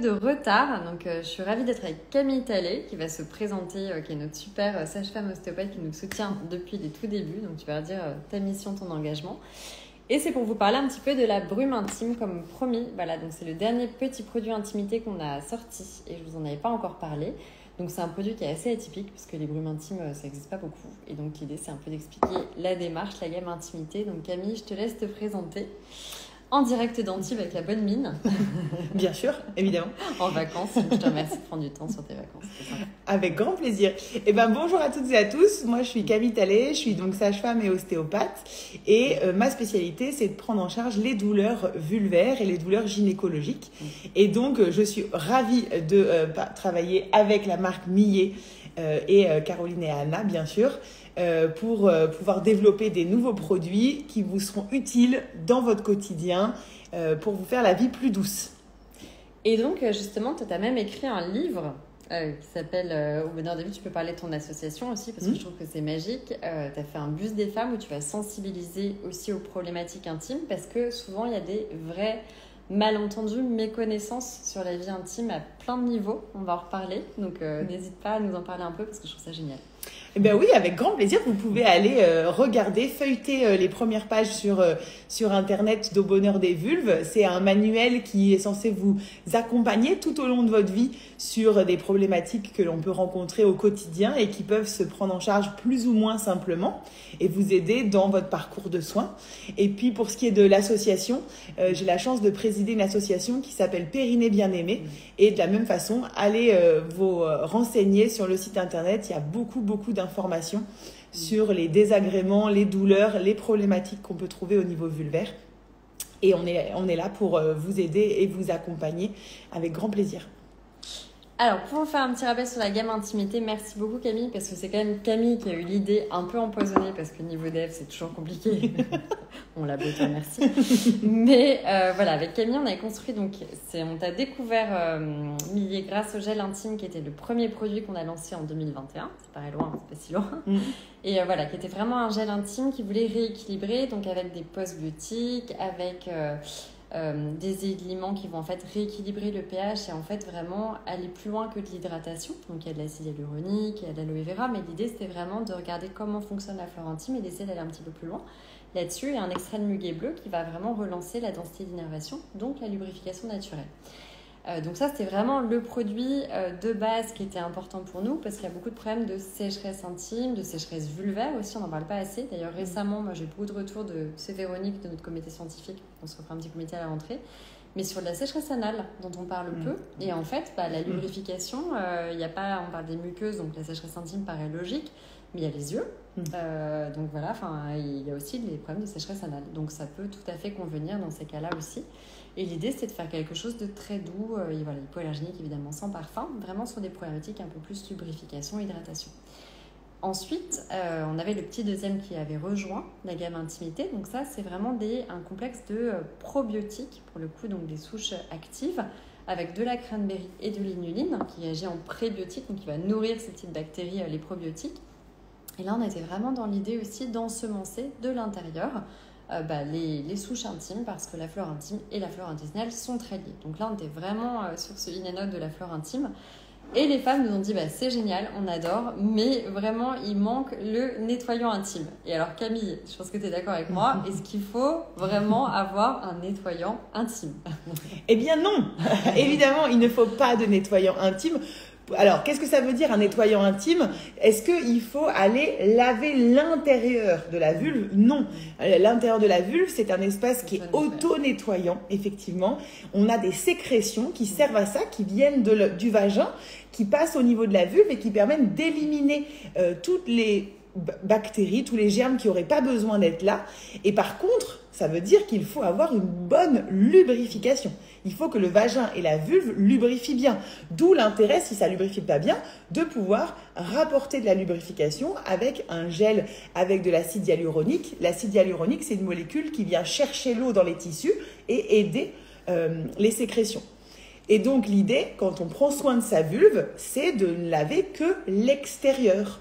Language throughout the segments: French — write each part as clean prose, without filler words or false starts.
De retard, donc je suis ravie d'être avec Camille Tallet qui va se présenter, qui est notre super sage-femme ostéopathe qui nous soutient depuis les tout débuts, donc tu vas dire ta mission, ton engagement. Et c'est pour vous parler un petit peu de la brume intime comme promis. Voilà, donc c'est le dernier petit produit intimité qu'on a sorti et je vous en avais pas encore parlé. Donc c'est un produit qui est assez atypique puisque les brumes intimes ça n'existe pas beaucoup. Et donc l'idée c'est un peu d'expliquer la démarche, la gamme intimité. Donc Camille, je te laisse te présenter. En direct d'Antibes avec la bonne mine. Bien sûr, évidemment. En vacances. Je te remercie de prendre du temps sur tes vacances. Avec grand plaisir. Bonjour à toutes et à tous. Moi, je suis Camille Tallet. Je suis donc sage-femme et ostéopathe. Et ma spécialité, c'est de prendre en charge les douleurs vulvaires et les douleurs gynécologiques. Et donc, je suis ravie de travailler avec la marque Millet et Caroline et Anna, bien sûr. Pour pouvoir développer des nouveaux produits qui vous seront utiles dans votre quotidien pour vous faire la vie plus douce. Et donc, justement, tu as même écrit un livre qui s'appelle Au bonheur des vues. Tu peux parler de ton association aussi parce que je trouve que c'est magique. Tu as fait un bus des femmes où tu vas sensibiliser aussi aux problématiques intimes parce que souvent, il y a des vrais malentendus, méconnaissances sur la vie intime à plein de niveaux. On va en reparler. Donc, n'hésite pas à nous en parler un peu parce que je trouve ça génial. Eh bien oui, avec grand plaisir, vous pouvez aller regarder, feuilleter les premières pages sur Internet d'Au bonheur des vulves. C'est un manuel qui est censé vous accompagner tout au long de votre vie sur des problématiques que l'on peut rencontrer au quotidien et qui peuvent se prendre en charge plus ou moins simplement et vous aider dans votre parcours de soins. Et puis pour ce qui est de l'association, j'ai la chance de présider une association qui s'appelle Périnée Bien-Aimée. Et de la même façon, allez vous renseigner sur le site Internet. Il y a beaucoup d'informations sur les désagréments, les douleurs, les problématiques qu'on peut trouver au niveau vulvaire. Et on est là pour vous aider et vous accompagner avec grand plaisir. Alors, pour vous faire un petit rappel sur la gamme intimité, merci beaucoup Camille, parce que c'est quand même Camille qui a eu l'idée un peu empoisonnée, parce que niveau dev, c'est toujours compliqué. On l'a beau, toi, merci. Mais voilà, avec Camille, on a construit, donc, on t'a découvert Millet grâce au gel intime, qui était le premier produit qu'on a lancé en 2021. Ça paraît loin, c'est pas si loin. Et voilà, qui était vraiment un gel intime qui voulait rééquilibrer, donc avec des postbiotiques, avec... des éléments qui vont en fait rééquilibrer le pH et en fait vraiment aller plus loin que de l'hydratation. Donc il y a de l'acide hyaluronique, il y a de l'aloe vera, mais l'idée c'était vraiment de regarder comment fonctionne la flore intime et d'essayer d'aller un petit peu plus loin. Là-dessus, il y a un extrait de muguet bleu qui va vraiment relancer la densité d'innervation, donc la lubrification naturelle. Donc ça, c'était vraiment le produit de base qui était important pour nous parce qu'il y a beaucoup de problèmes de sécheresse intime, de sécheresse vulvaire aussi, on n'en parle pas assez. D'ailleurs, récemment, moi, j'ai beaucoup de retours de Véronique, de notre comité scientifique. On se refera un petit comité à la rentrée. Mais sur de la sécheresse anale, dont on parle peu. Et en fait, la lubrification, il y a pas, on parle des muqueuses, donc la sécheresse intime paraît logique, mais il y a les yeux. Donc voilà, il y a aussi les problèmes de sécheresse anale. Donc ça peut tout à fait convenir dans ces cas-là aussi. Et l'idée, c'était de faire quelque chose de très doux, hypoallergénique évidemment, sans parfum, vraiment sur des problématiques un peu plus lubrification, hydratation. Ensuite, on avait le petit deuxième qui avait rejoint la gamme intimité. Donc ça, c'est vraiment un complexe de probiotiques, pour le coup, donc des souches actives, avec de la cranberry et de l'inuline, qui agit en prébiotique, donc qui va nourrir ces petites bactéries, les probiotiques. Et là, on était vraiment dans l'idée aussi d'ensemencer de l'intérieur les souches intimes parce que la flore intime et la flore intestinale sont très liées. Donc là, on était vraiment sur ce in and out de la flore intime. Et les femmes nous ont dit c'est génial, on adore, mais vraiment, il manque le nettoyant intime. Et alors Camille, je pense que tu es d'accord avec moi, est-ce qu'il faut vraiment avoir un nettoyant intime? Eh bien non, évidemment, il ne faut pas de nettoyant intime. Alors, qu'est-ce que ça veut dire un nettoyant intime? Est-ce qu'il faut aller laver l'intérieur de la vulve? Non. L'intérieur de la vulve, c'est un espace qui est auto-nettoyant, effectivement. On a des sécrétions qui servent à ça, qui viennent du vagin, qui passent au niveau de la vulve et qui permettent d'éliminer toutes les bactéries, tous les germes qui n'auraient pas besoin d'être là. Et par contre, ça veut dire qu'il faut avoir une bonne lubrification. Il faut que le vagin et la vulve lubrifient bien. D'où l'intérêt, si ça ne lubrifie pas bien, de pouvoir rapporter de la lubrification avec un gel avec de l'acide hyaluronique. L'acide hyaluronique, c'est une molécule qui vient chercher l'eau dans les tissus et aider les sécrétions. Et donc l'idée, quand on prend soin de sa vulve, c'est de ne laver que l'extérieur.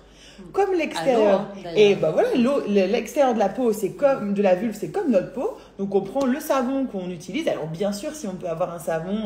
Comme l'extérieur, et ben voilà, l'extérieur de la peau, c'est comme de la vulve, c'est comme notre peau. Donc on prend le savon qu'on utilise. Alors bien sûr, si on peut avoir un savon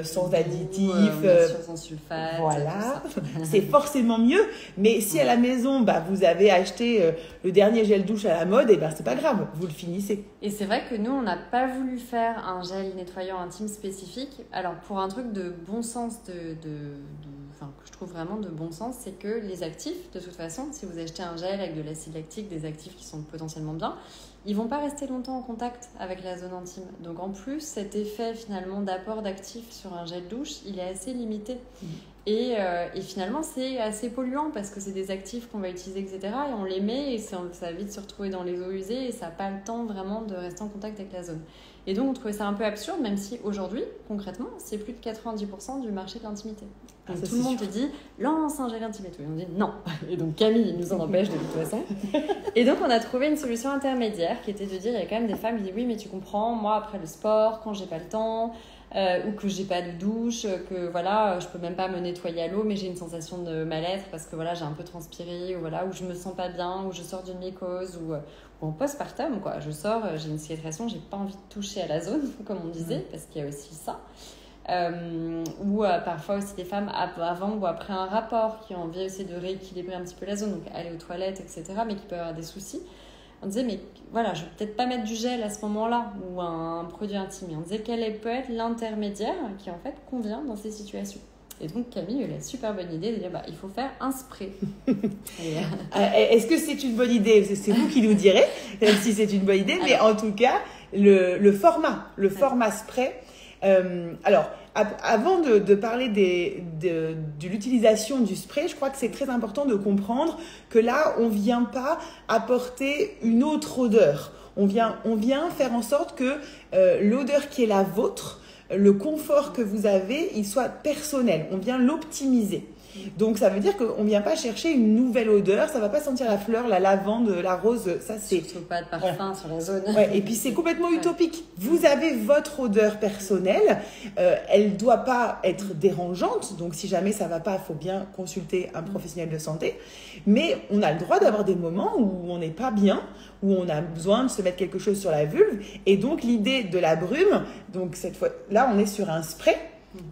sans additifs, sans sulfate, voilà, c'est forcément mieux. Mais si à la maison, vous avez acheté le dernier gel douche à la mode, et c'est pas grave, vous le finissez. Et c'est vrai que nous, on n'a pas voulu faire un gel nettoyant intime spécifique. Alors pour un truc de bon sens, que je trouve vraiment de bon sens, c'est que les actifs, de toute façon, si vous achetez un gel avec de l'acide lactique, des actifs qui sont potentiellement bien, ils vont pas rester longtemps en contact avec la zone intime. Donc en plus, cet effet finalement d'apport d'actifs sur un gel douche, il est assez limité. Et finalement, c'est assez polluant parce que c'est des actifs qu'on va utiliser, etc. Et on les met et ça va vite se retrouver dans les eaux usées et ça n'a pas le temps vraiment de rester en contact avec la zone. Et donc, on trouvait ça un peu absurde, même si aujourd'hui, concrètement, c'est plus de 90% du marché de l'intimité. Donc, tout le monde te dit, lance un gel intimité. Et on dit non. Et donc, Camille nous en empêche de toute façon. Et donc, on a trouvé une solution intermédiaire qui était de dire, il y a quand même des femmes qui disent, oui, mais tu comprends, moi, après le sport, quand j'ai pas le temps, ou que j'ai pas de douche, que voilà, je peux même pas me nettoyer à l'eau, mais j'ai une sensation de mal-être parce que voilà, j'ai un peu transpiré, ou voilà, ou je me sens pas bien, ou je sors d'une mycose, ou en postpartum, quoi. Je sors, j'ai une cicatrisation, j'ai pas envie de toucher à la zone, comme on disait, parce qu'il y a aussi ça. Ou parfois aussi des femmes avant ou après un rapport qui ont envie aussi de rééquilibrer un petit peu la zone, donc aller aux toilettes, etc., mais qui peuvent avoir des soucis. On disait, mais voilà, je vais peut-être pas mettre du gel à ce moment-là ou un produit intime. Et on disait quel peut être l'intermédiaire qui en fait convient dans ces situations. Et donc Camille a eu la super bonne idée de dire il faut faire un spray. Est-ce que c'est une bonne idée? C'est vous qui nous direz si c'est une bonne idée, mais en tout cas, le format spray. Alors, avant de parler de l'utilisation du spray, je crois que c'est très important de comprendre que là, on vient pas apporter une autre odeur. On vient faire en sorte que l'odeur qui est la vôtre, le confort que vous avez, il soit personnel. On vient l'optimiser. Donc ça veut dire qu'on ne vient pas chercher une nouvelle odeur, ça ne va pas sentir la fleur, la lavande, la rose, ça c'est... Surtout pas de parfum sur la zone. Ouais, et puis c'est complètement utopique. Vous avez votre odeur personnelle, elle ne doit pas être dérangeante, donc si jamais ça ne va pas, il faut bien consulter un professionnel de santé. Mais on a le droit d'avoir des moments où on n'est pas bien, où on a besoin de se mettre quelque chose sur la vulve. Et donc l'idée de la brume, donc cette fois là on est sur un spray,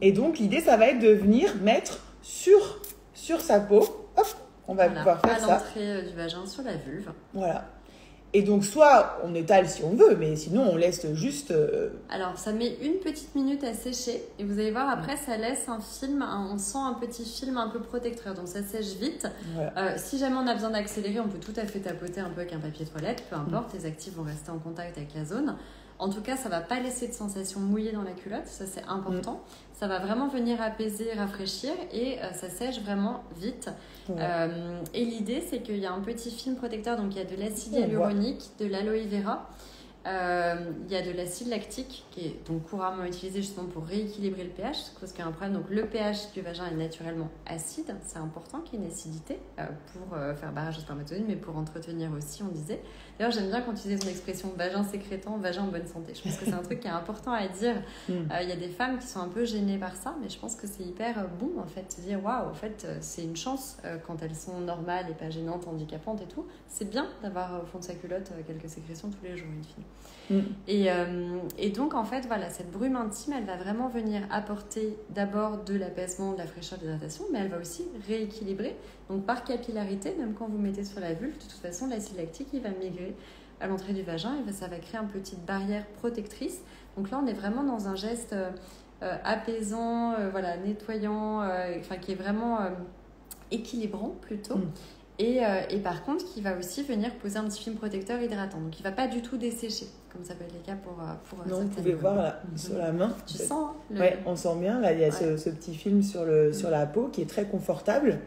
et donc l'idée ça va être de venir mettre sur sa peau, hop, on va pouvoir faire ça. À l'entrée du vagin sur la vulve. Voilà. Et donc, soit on étale si on veut, mais sinon on laisse juste... Alors, ça met une petite minute à sécher. Et vous allez voir, après, ça laisse un film, on sent un petit film un peu protecteur. Donc, ça sèche vite. Voilà. Si jamais on a besoin d'accélérer, on peut tout à fait tapoter un peu avec un papier toilette. Peu importe, les actifs vont rester en contact avec la zone. En tout cas, ça ne va pas laisser de sensation mouillée dans la culotte. Ça, c'est important. Ça va vraiment venir apaiser, rafraîchir et ça sèche vraiment vite. Et l'idée, c'est qu'il y a un petit film protecteur. Donc, il y a de l'acide hyaluronique, de l'aloe vera. Il y a de l'acide lactique qui est donc couramment utilisé justement pour rééquilibrer le pH, parce qu'il y a un problème. Donc le pH du vagin est naturellement acide, c'est important qu'il y ait une acidité pour faire barrage aux spermatozoïdes, mais pour entretenir aussi, on disait. D'ailleurs, j'aime bien quand tu disais ton expression vagin sécrétant, vagin en bonne santé. Je pense que c'est un truc qui est important à dire. Il y a des femmes qui sont un peu gênées par ça, mais je pense que c'est hyper bon en fait, de dire waouh, en fait, c'est une chance quand elles sont normales et pas gênantes, handicapantes et tout. C'est bien d'avoir au fond de sa culotte quelques sécrétions tous les jours, une fille. Et donc en fait voilà, cette brume intime elle va vraiment venir apporter d'abord de l'apaisement, de la fraîcheur, de l'hydratation, mais elle va aussi rééquilibrer, donc par capillarité, même quand vous mettez sur la vulve, de toute façon l'acide lactique il va migrer à l'entrée du vagin et ça va créer une petite barrière protectrice. Donc là on est vraiment dans un geste apaisant, voilà, nettoyant, qui est vraiment équilibrant plutôt. Et par contre, qui va aussi venir poser un petit film protecteur hydratant. Donc, il ne va pas du tout dessécher, comme ça peut être le cas pour non, vous pouvez voir là, sur la main. Tu sens Oui, on sent bien. Là, il y a ce petit film sur la peau qui est très confortable.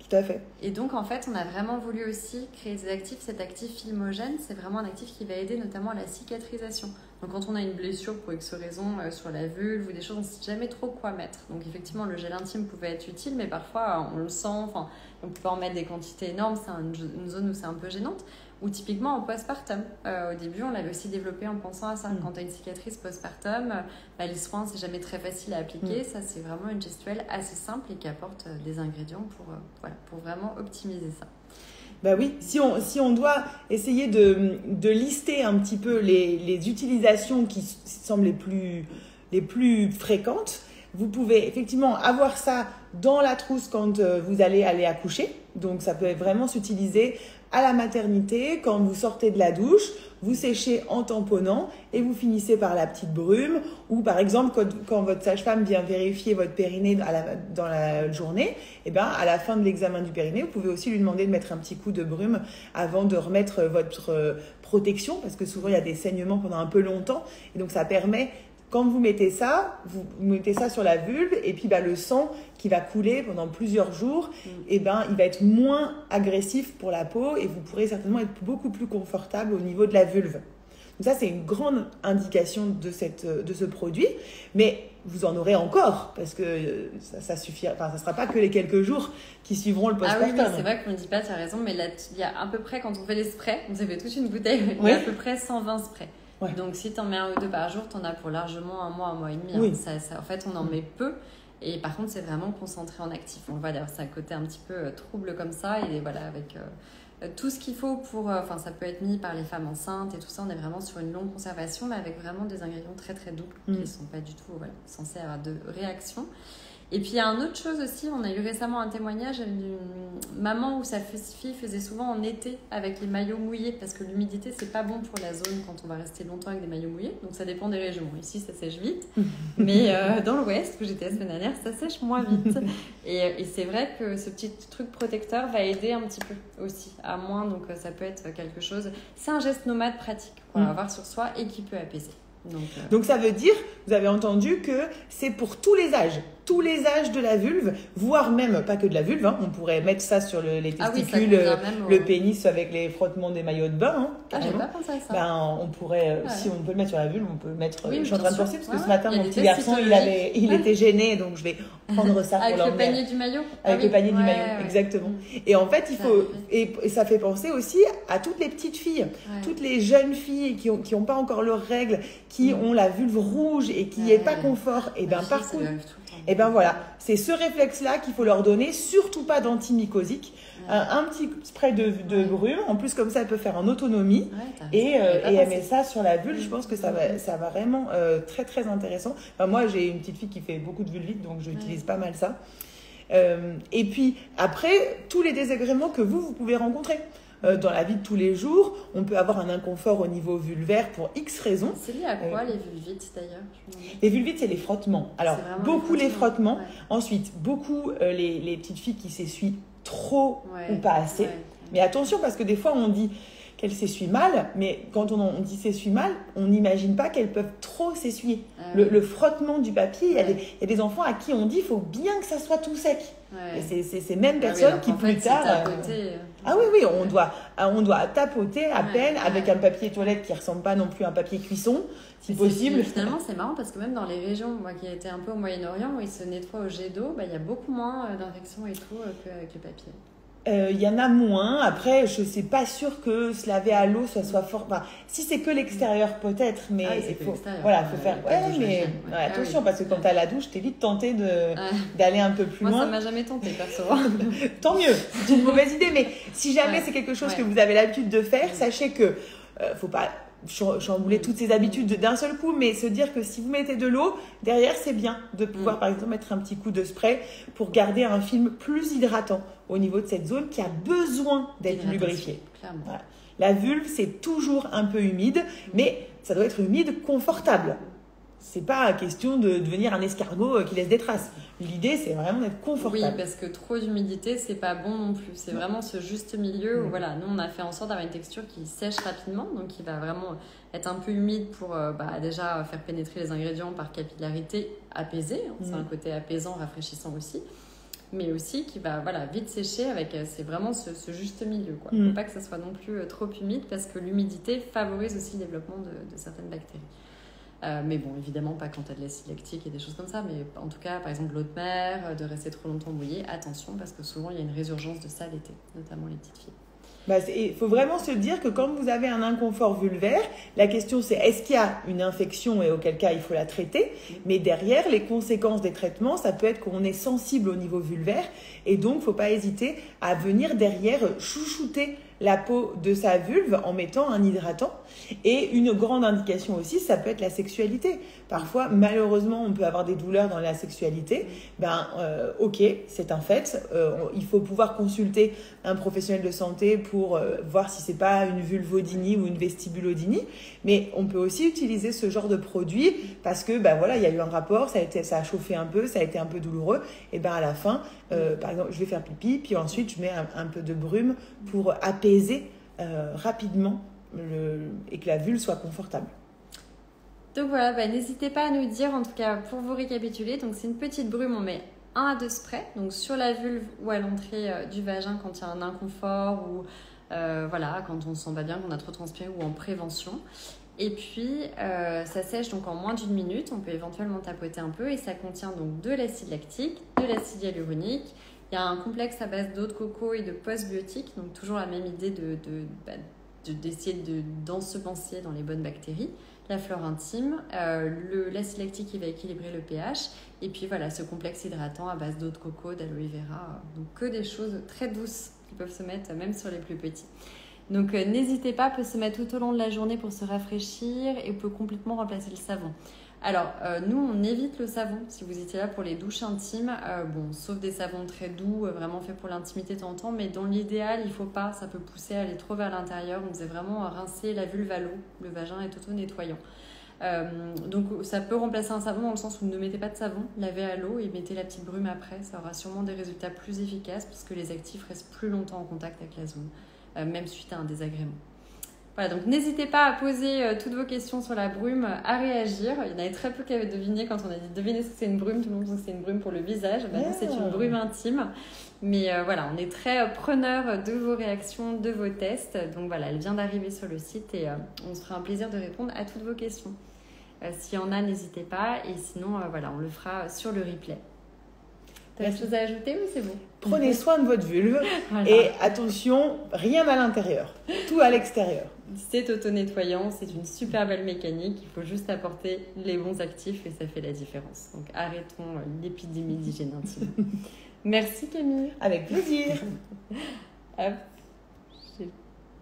Tout à fait. Et donc, en fait, on a vraiment voulu aussi créer des actifs. Cet actif filmogène, c'est vraiment un actif qui va aider notamment à la cicatrisation. Donc, quand on a une blessure pour X raison sur la vulve ou des choses, on ne sait jamais trop quoi mettre. Donc, effectivement, le gel intime pouvait être utile, mais parfois, on le sent. Enfin, on peut pas en mettre des quantités énormes. C'est une zone où c'est un peu gênante. Ou typiquement en postpartum. Au début, on l'avait aussi développé en pensant à ça. Quand tu as une cicatrice postpartum, les soins, c'est jamais très facile à appliquer. Ça, c'est vraiment une gestuelle assez simple et qui apporte des ingrédients pour vraiment optimiser ça. Bah oui, si on doit essayer de lister un petit peu les utilisations qui semblent les plus fréquentes, vous pouvez effectivement avoir ça dans la trousse quand vous allez accoucher. Donc ça peut vraiment s'utiliser à la maternité, quand vous sortez de la douche, vous séchez en tamponnant et vous finissez par la petite brume. Ou par exemple, quand votre sage-femme vient vérifier votre périnée dans la journée, et ben, à la fin de l'examen du périnée, vous pouvez aussi lui demander de mettre un petit coup de brume avant de remettre votre protection, parce que souvent il y a des saignements pendant un peu longtemps. Et donc ça permet... Quand vous mettez ça sur la vulve et puis le sang qui va couler pendant plusieurs jours, et il va être moins agressif pour la peau et vous pourrez certainement être beaucoup plus confortable au niveau de la vulve. Donc ça, c'est une grande indication de ce produit, mais vous en aurez encore parce que ça suffira. Enfin, ça sera pas que les quelques jours qui suivront le postpartum. Ah oui, c'est vrai qu'on ne dit pas, tu as raison, mais là, il y a à peu près, quand on fait les sprays, on s'est fait toute une bouteille, il y a à peu près 120 sprays. Ouais. Donc si tu en mets 1 ou 2 par jour, tu en as pour largement 1 mois et demi. Oui. En fait, on en met peu. Et par contre, c'est vraiment concentré en actif. On le voit d'ailleurs, c'est un côté un petit peu trouble comme ça. Et voilà, avec tout ce qu'il faut pour... ça peut être mis par les femmes enceintes et tout ça. On est vraiment sur une longue conservation, mais avec vraiment des ingrédients très très doux qui ne sont pas du tout censés avoir de réaction. Et puis il y a une autre chose aussi, on a eu récemment un témoignage d'une maman où sa fille faisait souvent en été avec les maillots mouillés parce que l'humidité c'est pas bon pour la zone quand on va rester longtemps avec des maillots mouillés, donc ça dépend des régions. Ici ça sèche vite, mais dans l'ouest où j'étais la semaine dernière ça sèche moins vite. Et c'est vrai que ce petit truc protecteur va aider un petit peu aussi à moins, donc ça peut être quelque chose, c'est un geste nomade pratique qu'on va avoir sur soi et qui peut apaiser. Donc ça veut dire, vous avez entendu que c'est pour tous les âges de la vulve, voire même pas que de la vulve, on pourrait mettre ça sur les testicules, le pénis avec les frottements des maillots de bain. J'ai pas pensé à ça. On pourrait, si on peut le mettre sur la vulve, on peut le mettre. Je suis en train de penser parce que ce matin mon petit garçon il était gêné, donc je vais prendre ça pour l'emmener. Avec le panier du maillot. Avec le panier du maillot, exactement. Et en fait il faut et ça fait penser aussi à toutes les petites filles, toutes les jeunes filles qui ont pas encore leurs règles, qui ont la vulve rouge et qui n'est pas confort, et bien par contre, et bien voilà, c'est ce réflexe-là qu'il faut leur donner, surtout pas d'antimycosique, un petit spray de brume, en plus comme ça elle peut faire en autonomie, et elle met ça sur la vulve, je pense que ça va vraiment très très intéressant. Enfin, moi j'ai une petite fille qui fait beaucoup de vulvite, donc j'utilise pas mal ça. Et puis après, tous les désagréments que vous pouvez rencontrer. Dans la vie de tous les jours, on peut avoir un inconfort au niveau vulvaire pour X raisons. C'est lié à quoi les vulvites d'ailleurs? Les vulvites, c'est les frottements. Alors, beaucoup les frottements. Ensuite, beaucoup les petites filles qui s'essuient trop ou pas assez. Mais attention, parce que des fois, on dit qu'elles s'essuient mal, mais quand on dit s'essuient mal, on n'imagine pas qu'elles peuvent trop s'essuyer. Le frottement du papier, il y a des enfants à qui on dit qu'il faut bien que ça soit tout sec. Et c'est ces mêmes personnes qui plus tard... on doit tapoter à peine avec un papier toilette qui ne ressemble pas non plus à un papier cuisson, si possible. Finalement, c'est marrant parce que même dans les régions, moi qui étais un peu au Moyen-Orient, où ils se nettoient au jet d'eau, il y a beaucoup moins d'infections et tout qu'avec le papier. Il y en a moins. Après, je ne suis pas sûre que se laver à l'eau soit fort. Enfin, si c'est que l'extérieur, peut-être, mais il faut faire. Attention, parce que quand tu as la douche, tu es vite tenté d'aller un peu plus loin. Moi, ça ne m'a jamais tenté, perso. Tant mieux, c'est une mauvaise idée, mais si jamais c'est quelque chose que vous avez l'habitude de faire, sachez que faut pas chambouler toutes ces habitudes d'un seul coup, mais se dire que si vous mettez de l'eau, derrière c'est bien de pouvoir par exemple mettre un petit coup de spray pour garder un film plus hydratant au niveau de cette zone qui a besoin d'être lubrifiée. Voilà. La vulve c'est toujours un peu humide, mais ça doit être humide confortable. C'est pas question de devenir un escargot qui laisse des traces. L'idée, c'est vraiment d'être confortable. Oui, parce que trop d'humidité, c'est pas bon non plus. C'est vraiment ce juste milieu où, nous, on a fait en sorte d'avoir une texture qui sèche rapidement, donc qui va vraiment être un peu humide pour déjà faire pénétrer les ingrédients par capillarité apaisée. C'est un côté apaisant, rafraîchissant aussi. Mais aussi qui va vite sécher avec c'est vraiment ce juste milieu. Il ne faut pas que ça soit non plus trop humide parce que l'humidité favorise aussi le développement de certaines bactéries. Mais bon, évidemment pas quand tu as de l'acide lactique et des choses comme ça, mais en tout cas, par exemple, l'eau de mer, de rester trop longtemps mouillé, attention, parce que souvent, il y a une résurgence de ça l'été, notamment les petites filles. Il faut vraiment se dire que quand vous avez un inconfort vulvaire, la question c'est est-ce qu'il y a une infection et auquel cas il faut la traiter. Mais derrière, les conséquences des traitements, ça peut être qu'on est sensible au niveau vulvaire et donc il ne faut pas hésiter à venir derrière chouchouter la peau de sa vulve en mettant un hydratant. Et une grande indication aussi, ça peut être la sexualité. Parfois, malheureusement, on peut avoir des douleurs dans la sexualité. Ok, c'est un fait. Il faut pouvoir consulter un professionnel de santé pour voir si c'est pas une vulvodynie ou une vestibulodynie. Mais on peut aussi utiliser ce genre de produit parce que, il y a eu un rapport, ça a chauffé un peu, ça a été un peu douloureux. Et à la fin, par exemple, je vais faire pipi, puis ensuite je mets un peu de brume pour apaiser rapidement et que la vulve soit confortable. Donc voilà, n'hésitez pas à nous dire, en tout cas pour vous récapituler. Donc c'est une petite brume, on met 1 à 2 sprays, donc sur la vulve ou à l'entrée du vagin quand il y a un inconfort ou quand on se sent pas bien, qu'on a trop transpiré ou en prévention. Et puis ça sèche donc en moins d'1 minute, on peut éventuellement tapoter un peu et ça contient donc de l'acide lactique, de l'acide hyaluronique. Il y a un complexe à base d'eau de coco et de postbiotiques, donc toujours la même idée d'essayer d'ensemencer dans les bonnes bactéries, la flore intime, l'acide lactique qui va équilibrer le pH, et puis voilà, ce complexe hydratant à base d'eau de coco, d'aloe vera, donc que des choses très douces qui peuvent se mettre même sur les plus petits. Donc n'hésitez pas, peut se mettre tout au long de la journée pour se rafraîchir et peut complètement remplacer le savon. Alors, nous, on évite le savon si vous étiez là pour les douches intimes. Sauf des savons très doux, vraiment faits pour l'intimité de temps en temps. Mais dans l'idéal, il ne faut pas, ça peut pousser à aller trop vers l'intérieur. On faisait vraiment rincer la vulve à l'eau. Le vagin est auto-nettoyant. Donc, ça peut remplacer un savon dans le sens où ne mettez pas de savon, lavez à l'eau et mettez la petite brume après. Ça aura sûrement des résultats plus efficaces puisque les actifs restent plus longtemps en contact avec la zone, même suite à un désagrément. Voilà, donc n'hésitez pas à poser toutes vos questions sur la brume, à réagir. Il y en avait très peu qui avaient deviné quand on a dit devinez ce que c'est une brume. Tout le monde pense que c'est une brume pour le visage. Non, c'est une brume intime. Mais on est très preneurs de vos réactions, de vos tests. Donc voilà, elle vient d'arriver sur le site et on se fera un plaisir de répondre à toutes vos questions. S'il y en a, n'hésitez pas. Et sinon, on le fera sur le replay. Tu as quelque chose à ajouter ou c'est bon ? Prenez soin de votre vulve et attention, rien à l'intérieur, tout à l'extérieur. C'est auto-nettoyant, c'est une super belle mécanique, il faut juste apporter les bons actifs et ça fait la différence. Donc arrêtons l'épidémie d'hygiène intime. Merci Camille. Avec plaisir. Hop.